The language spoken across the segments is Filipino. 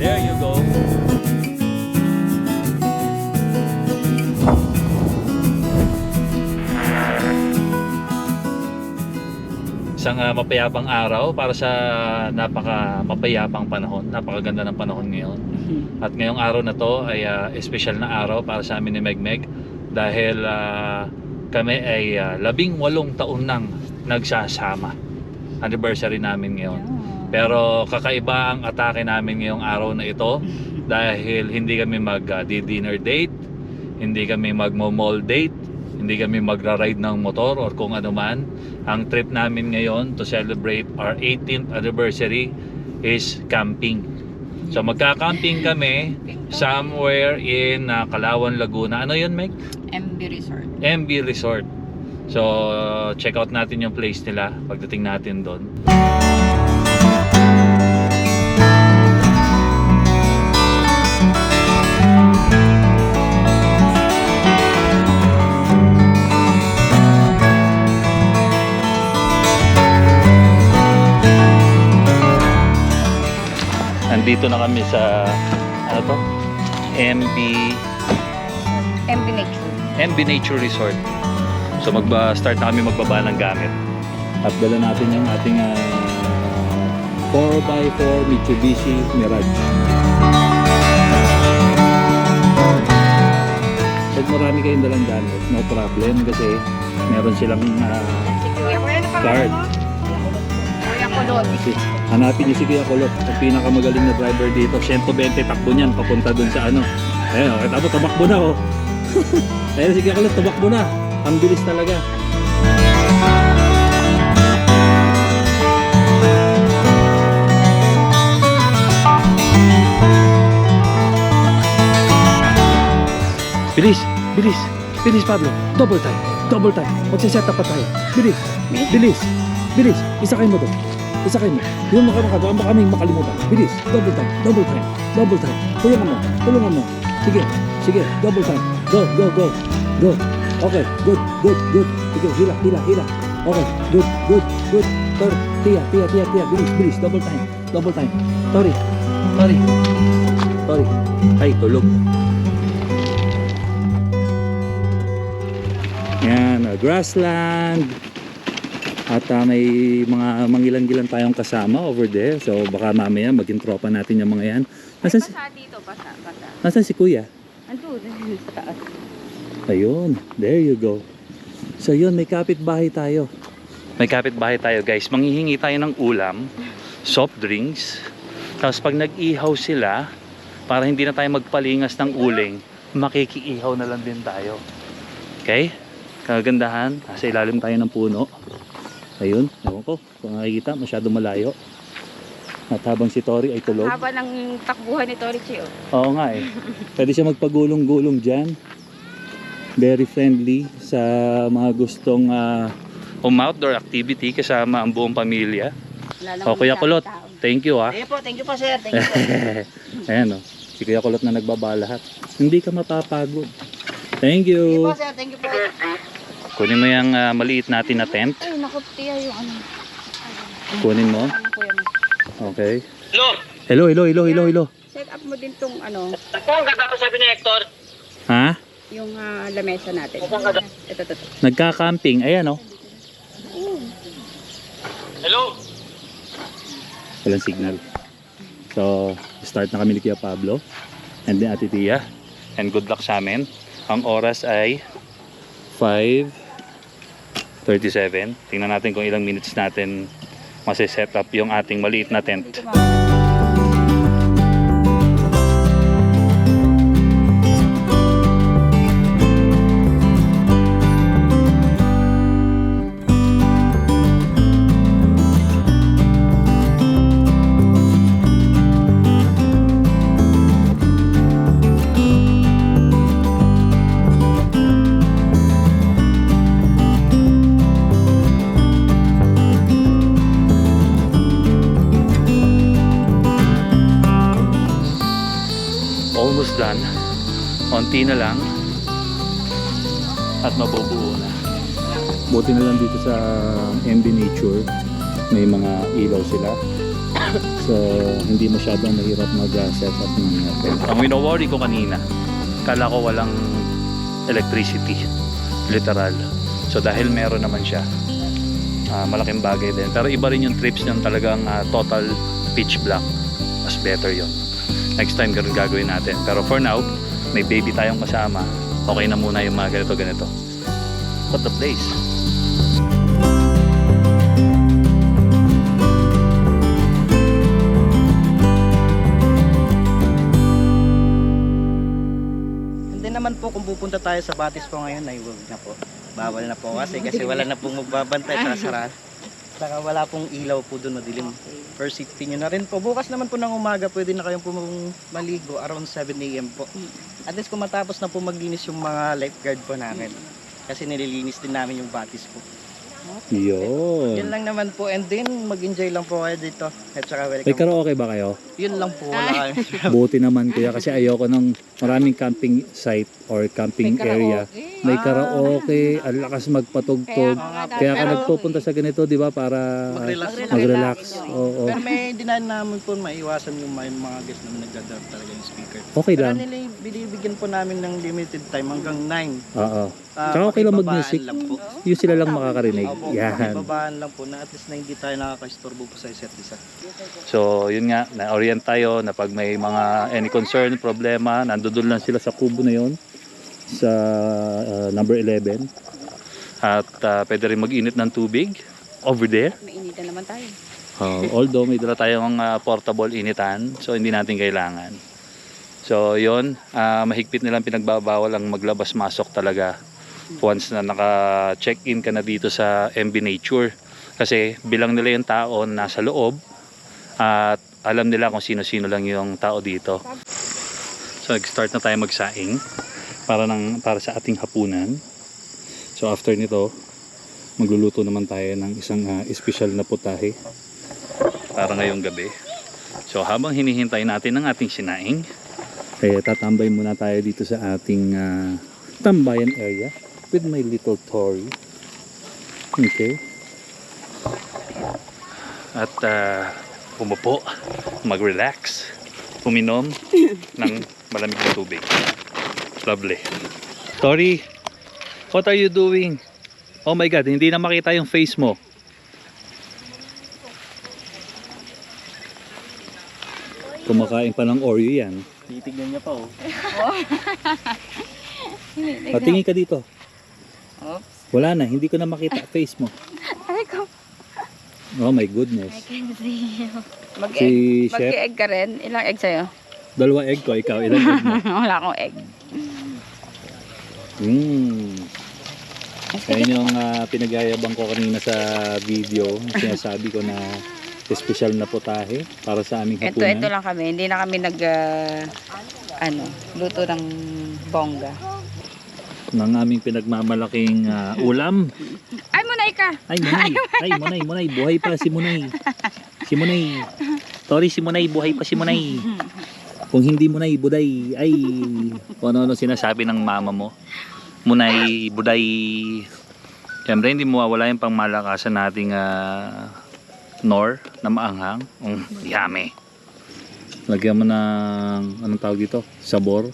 There you go. Isang mapayapang araw para sa mapayapang panahon. Napakaganda ng panahon ngayon. At ngayong araw na to ay espesyal na araw para sa amin ni Megmeg dahil kami ay 18 taon nang nagsasama. Anniversary namin ngayon. Pero kakaiba ang atake namin ngayong araw na ito dahil hindi kami mag-dinner date, hindi kami mag-mall date, hindi kami magra-ride ng motor or kung ano man. Ang trip namin ngayon to celebrate our 18th anniversary is camping. So magka-camping kami somewhere in Calauan, Laguna. Ano yun, Meg? MB Resort. MB Resort. So check out natin yung place nila pagdating natin doon. Nandito na kami sa ano to? MB Nature. MB Nature Resort. So start na kami magbaba ng gamit. At dala natin yung ating 4x4 Mitsubishi Mirage. Pag marami kayong dalang gamit, no problem kasi meron silang card. Kuya Kulot. Hanapin niyo si Kuya Kulot, ang pinakamagaling na driver dito. 120 takbo niyan papunta dun sa ano. Ayun, kita mo, tumakbo na oh. Ayun si Kuya Kulot, tumakbo na. Ang bilis talaga. Bilis, bilis, bilis Pablo. Double time, double time. Magsiset up pa tayo. Bilis, bilis, bilis. Isakay mo to. Isakay mo. Yung baka kaming makalimutan. Bilis, double time, double time, double time. Tulungan mo. Sige, sige, double time. Go, go, go, go. Okay, good, good, good. Sige, hila. Okay, good, good, good. Tia. Bilis, double time, double time. Tori. Ay, tulog. Yan, grassland. At may mga mangilan-gilan tayong kasama over there. So baka mamaya maging tropa natin yung mga yan. Nasaan si, Basa. nasaan si Kuya? Andun, sa taas. Ayun, there you go. So yun, may kapitbahay tayo. May kapitbahay tayo guys. Manghihingi tayo ng ulam, soft drinks. Tapos pag nag-ihaw sila, para hindi na tayo magpalingas ng uling, makikiihaw na lang din tayo. Okay? Kagandahan, nasa ilalim tayo ng puno. Ayun, ewan ko, kung nakikita, masyado malayo. At habang si Tori ay tulog. Haba ng takbuhan ni Tori Chio. Oo nga eh. Pwede siya magpagulong-gulong dyan. Very friendly sa mga gustong home outdoor activity kasama ang buong pamilya. O Kuya Kulot, thank you ah. Thank you po sir. Thank you po. Ayan o, si Kuya Kulot na nagbabalahat. Hindi ka mapapagod. Thank you. Thank you po. Kunin mo yung maliit natin na tent. Ay, naku, tiya yung ano. Kunin mo. Ano po yan? Okay. Hello. Set up mo din tong ano, Ang ganda ko sabi ni Hector. Ha? yung lamesa natin. Ito. Nagka-camping. Ayan o. Hello. Walang signal. So, start na kami ni Kuya Pablo. And then Ate Tia. And good luck sa amin. Ang oras ay 5:37. Tingnan natin kung ilang minutes natin masi-set up yung ating maliit na tent. Almost done. Konti na lang at mabubuo na. Buti na lang dito sa MB Nature may mga ilaw sila So, hindi masyadong mahirap mag-set up ng tent. Ang wino-worry ko kanina, kala ko walang electricity. Literal. So, dahil meron naman siya, malaking bagay din. Pero iba rin yung trips niyan, talagang total pitch black. Mas better yon. Next time ganun gagawin natin. Pero for now, may baby tayong kasama. Okay na muna yung mga ganito. What the place? Hindi naman po kung pupunta tayo sa Batis po ngayon ay huwag na po. Bawal na po kasi wala na pong magbabantay sa sarap. Saka wala pong ilaw po doon, madilim. First safety nyo na rin po. Bukas naman po ng umaga, pwede na kayong maligo around 7 AM po. At least kung matapos na po maglinis yung mga lifeguard po namin. Kasi nililinis din namin yung Batis po. Yun. Yun lang naman po, and then mag-enjoy lang po kayo dito. At saka welcome. May karaoke ba kayo? Yun lang po, wala kami. Buti naman kuya kasi ayoko ng maraming camping site or camping area. May karaoke, ang lakas magpatugtog. Kaya ka nagpupunta sa ganito, di ba, para mag-relax. Oo. Pero may dinahan namin po maiwasan yung mga guests namin nagdadab talaga yung speaker. Okay Pero lang. binibigyan po namin ng limited time hanggang 9. Oo. Tsaka okay lang mag-music. Lang po. Yung sila lang makakarinig. Opo, Yan. babaan lang po na at least na hindi tayo nakaka-istorbo po sa isa't isa. So, yun nga, na-orient tayo na pag may mga any concern, problema, nandoon lang sila sa kubo na yun sa number 11. At pwede rin mag-init ng tubig over there. Mainitan naman tayo. Although may dala tayong portable initan, so hindi natin kailangan. So, yun, mahigpit nilang pinagbabawal ang maglabas-masok talaga once na naka-check-in ka na dito sa MB Nature. Kasi bilang nila yung tao nasa loob at alam nila kung sino-sino lang yung tao dito. So nag-start na tayo magsaing para sa ating hapunan. So after nito, magluluto naman tayo ng isang espesyal na putahe para ngayong gabi. So habang hinihintay natin ang ating sinaing, tatambay muna tayo dito sa ating tambayan area with my little Tori. Okay. At umupo, mag-relax, uminom ng malamig na tubig. Lovely. Tori, what are you doing? Oh my God, hindi na makita yung face mo. Kumakain pa ng Oreo yan. Titignan niya pa oh. Patingin ka dito. Oops. Wala na, hindi ko na makita face mo. Ay ko. Oh my goodness. Mag-egg. Si Chef, Mag-egg ka rin. Ilang egg sa'yo? 2 egg ko, ikaw, ilan egg mo? Wala akong egg. Ayun yung pinagayabang ko kanina sa video. Sinasabi ko na special na putahe para sa aming Ito hapunan. lang kami. Hindi na kami luto ng bongga. Ng aming pinagmamalaking ulam. Ay, Munay ka! Ay, Munay. Buhay pa si Munay. Si Munay. Tori, si Munay. Buhay pa si Munay. Kung hindi Munay, buday. Ay, kung ano sinasabi ng mama mo. Munay, buday. Siyempre, hindi mawawala yung pangmalakasan nating nor na maanghang. Yummy. Lagyan mo ng, anong tawag dito? Sabor.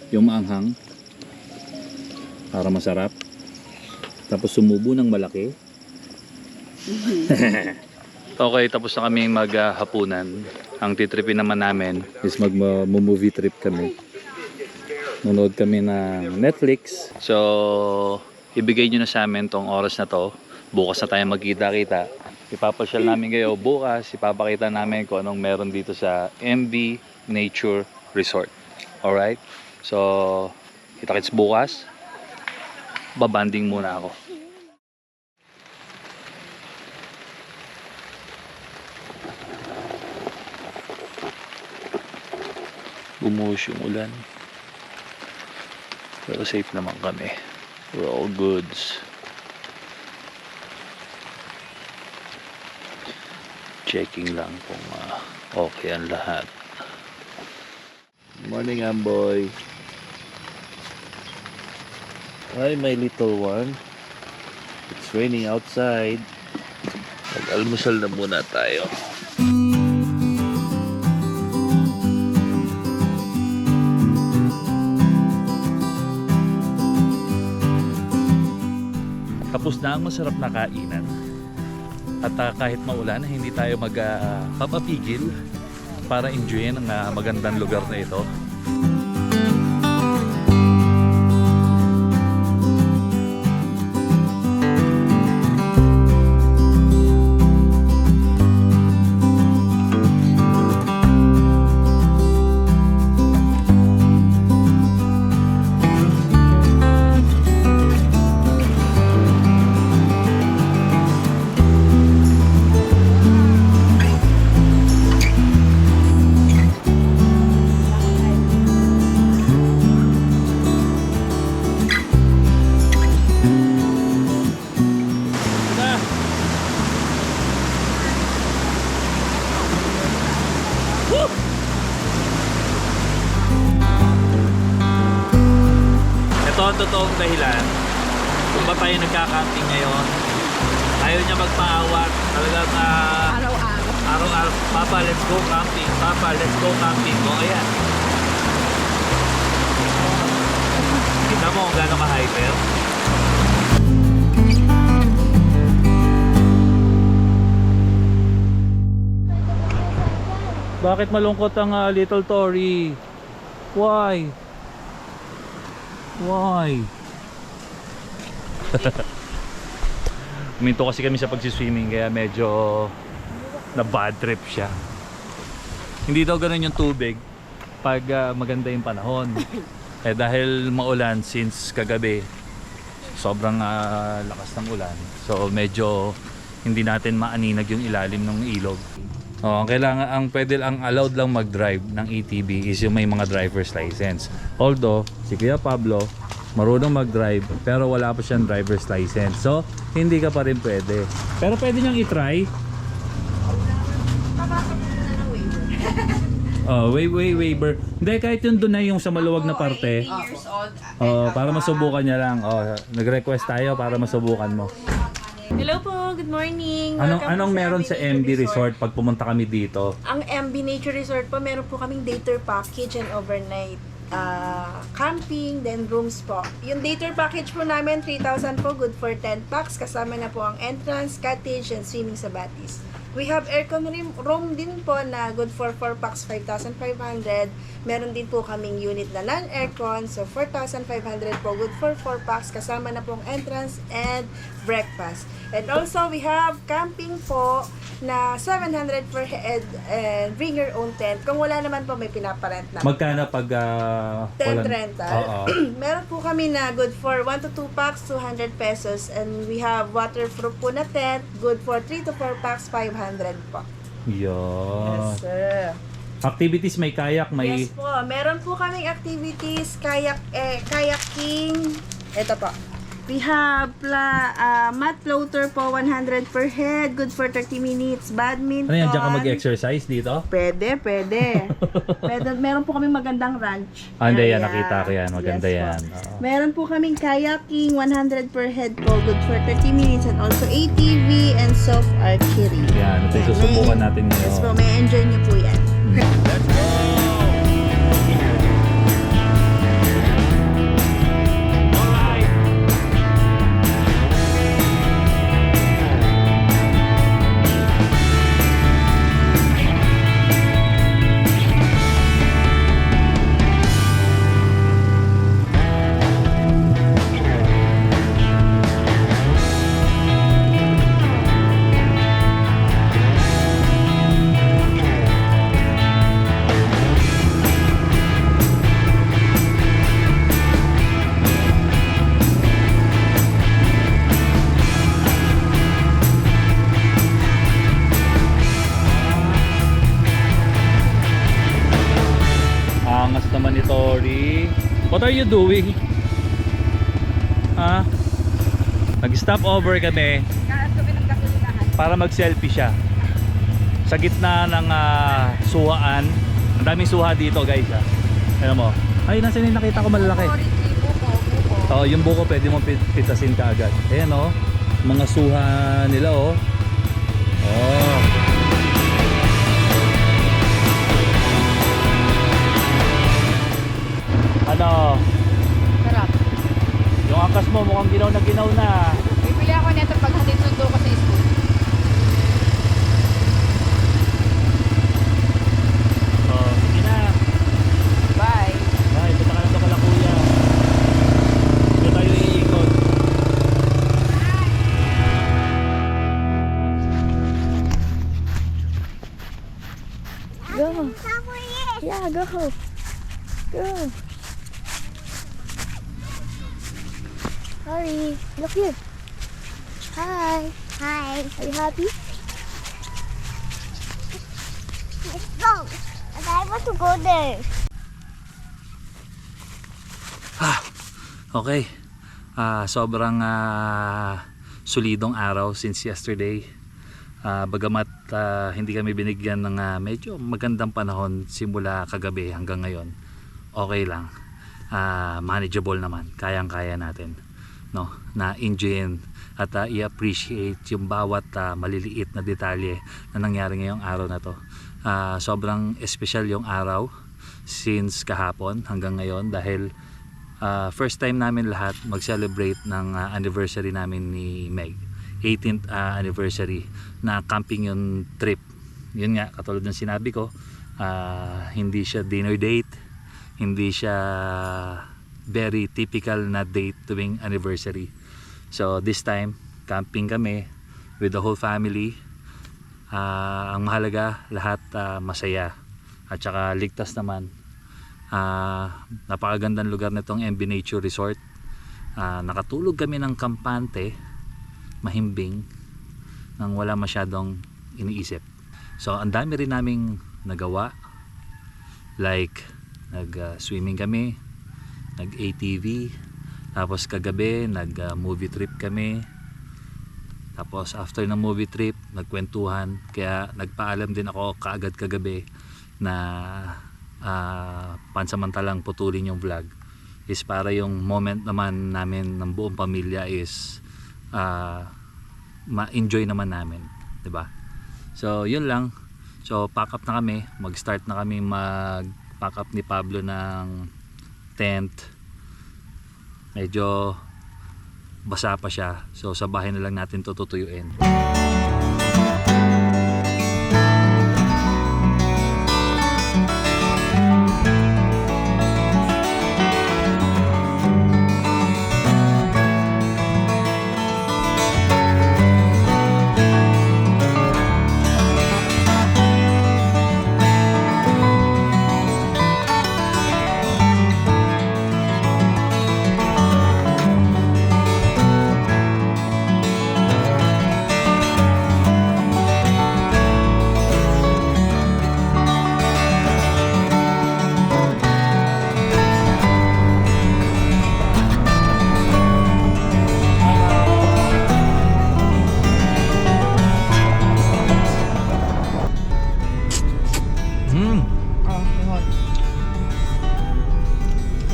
Yung maanghang. Para masarap. Tapos sumubo ng malaki. Okay, tapos na kami maghapunan. Ang titripin naman namin is mag-movie trip kami. Nanood kami ng Netflix. So, ibigay nyo na sa amin tong oras na to. Bukas na tayo magkita-kita. Ipapasyal namin kayo bukas. Ipapakita namin kung anong meron dito sa MB Nature Resort. Alright? So, kita-kits bukas. Babanding muna ako. Bumuhos yung ulan. Pero safe naman kami. We're all goods. Checking lang kung okay ang lahat. Morning, Amboy. Hi, my little one. It's raining outside. Mag-almusal na muna tayo. ubos na ang masarap na kainan. At kahit maulan, hindi tayo magpapapigil para enjoyin ang magandang lugar na ito. Ito ang totoong dahilan kung ba tayo nagka-camping ngayon. Ayaw niya magpaawat. Talagang araw-araw. Papa, let's go camping. Papa, let's go camping. O, ayan. Kita mo kung gano'n ka-hyper. Bakit malungkot ang little Tori? Why? Why? Huminto kasi kami sa pagsiswimming kaya medyo na bad trip siya. Hindi daw ganun yung tubig pag maganda yung panahon. Eh dahil maulan since kagabi, sobrang lakas ng ulan. So medyo hindi natin maaninag yung ilalim ng ilog. Oh, ang allowed lang mag-drive ng ATV is yung may mga driver's license. Although si Kuya Pablo marunong mag-drive pero wala pa siyang driver's license. So hindi ka pa rin pwede. Pero pwede niyang i-try. Oh, waiver. Hindi, kahit yun doon na yung sa maluwag na parte. Para masubukan niya lang. Nag-request tayo para masubukan mo. Hello po, good morning. Anong meron sa MB Resort pag pumunta kami dito? Ang MB Nature Resort po, meron po kaming day tour package and overnight camping, then rooms po. Yung day tour package po namin, 3,000 po, good for 10 packs. Kasama na po ang entrance, cottage, and swimming sa Batis. We have aircon room din po na good for 4 packs, 5,500. Meron din po kaming unit na non-aircon, so 4,500 po, good for 4 packs. Kasama na pong entrance and breakfast. And also, we have camping po na 700 per head and bring your own tent. Kung wala naman po, may pinaparent na. Magkano pag Tent rental. Meron po kami na good for 1 to 2 packs, 200 pesos. And we have waterproof po na tent, good for 3 to 4 packs, 500 po. Yes, sir. Activities, may kayak, may... Yes po. Meron po kaming activities, kayaking. Ito po. We have mat floater po, 100 per head, good for 30 minutes. Badminton. Ano yan, dyan ka mag-exercise dito? Pwede. Meron po kaming magandang ranch. Hindi yan, area. nakita ko yan. Maganda Yes, yan. po. Meron po kaming kayaking, 100 per head po, good for 30 minutes. And also ATV and soft archery. Yan, ito yung susubukan natin ngayon. Yes po, may enjoy nyo po yan. Let's go! Alright! Angas naman ni Tori. What are you doing? Ha? Nag-stop over kami para mag-selfie siya. Sa gitna ng suhaan. Ang daming suha dito, guys. Ayan mo. Ay, nasa yung nakita ko malalaki. Oo, yung buko pwede mo pitasin ka agad. Ayan oh. Mga suha nila oh. Oh. Ano? Sarap. Yung angkas mo mukhang ginaw na. Bibili Bibili ako nito pag hatid sundo ko sa school. Oh, sige na. Bye. Bye, punta ka na doon kala kuya. Dito tayo iikot. Go. Yeah, go. Go. Sorry. Look here. Hi. Hi. Are you happy? Let's go. And I want to go there. Okay. Sobrang solidong araw since yesterday. Bagamat hindi kami binigyan ng medyo magandang panahon simula kagabi hanggang ngayon. Okay lang. Manageable naman. Kayang-kaya natin. No, na enjoyin at i-appreciate yung bawat maliliit na detalye na nangyari ngayong araw na to. Sobrang espesyal yung araw since kahapon hanggang ngayon dahil first time namin lahat mag-celebrate ng anniversary namin ni Meg. 18th anniversary na camping yung trip. Yun nga, katulad ng sinabi ko, hindi siya dinner date, hindi siya very typical na date tuwing anniversary. So this time, camping kami with the whole family. Ang mahalaga, lahat masaya at saka ligtas naman. Napakagandang lugar na itong MB Nature Resort. Nakatulog kami ng kampante, mahimbing, nang wala masyadong iniisip. So ang dami rin naming nagawa, like nag-swimming kami, nag-ATV, tapos kagabi nag-movie trip kami, tapos after ng movie trip nagkwentuhan, kaya nagpaalam din ako kaagad kagabi na pansamantalang putulin yung vlog is para yung moment naman namin ng buong pamilya is ma-enjoy naman namin, 'di ba? So yun lang. So pack up na kami, mag-start na kami mag-pack up ni Pablo ng tent. Medyo basa pa siya, so sa bahay na lang natin to tutuyuin.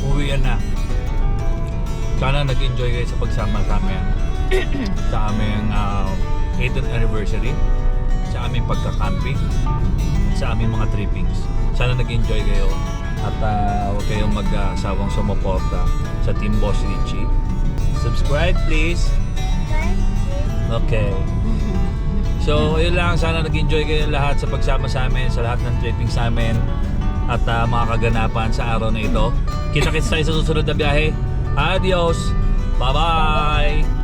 Uwian na. Sana nag-enjoy kayo sa pagsama sa amin sa aming 8th anniversary, sa aming pagka-camping, sa aming mga trippings. Sana nag-enjoy kayo at huwag kayong mag-asawang sumuporta sa Team Boss Richie. Subscribe please. Okay. So yun lang, sana nag-enjoy kayo lahat sa pagsama sa amin, sa lahat ng trippings sa amin at mga kaganapan sa araw na ito. Kita-kits tayo sa susunod na biyahe. Adios! Bye-bye!